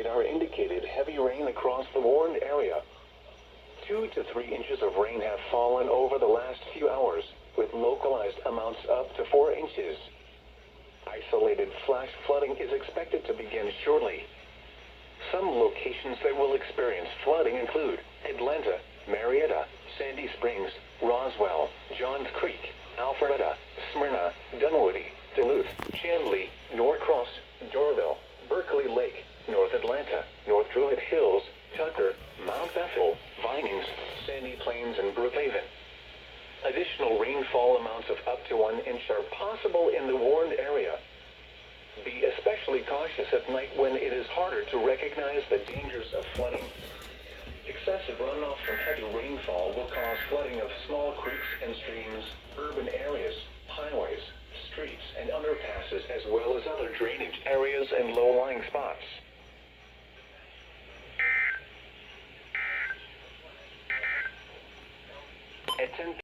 radar indicated heavy rain across the warned area. 2 to 3 inches of rain have fallen over the last few hours, with localized amounts up to 4 inches. Isolated flash flooding is expected to begin shortly. Some locations that will experience flooding include Atlanta, Marietta, Sandy Springs, Roswell, Johns Creek, Alpharetta, Smyrna, Dunwoody, Duluth, Chamblee, Norcross, Doraville, Berkeley Lake, North Atlanta, North Druid Hills, Tucker, Mount Bethel, Vinings, Sandy Plains, and Brookhaven. Additional rainfall amounts of up to 1 inch are possible in the warned area. Be especially cautious at night when it is harder to recognize the dangers of flooding. Excessive runoff from heavy rainfall will cause flooding of small creeks and streams, urban areas, highways, streets, and underpasses, as well as other drainage areas and low-lying spots. At 10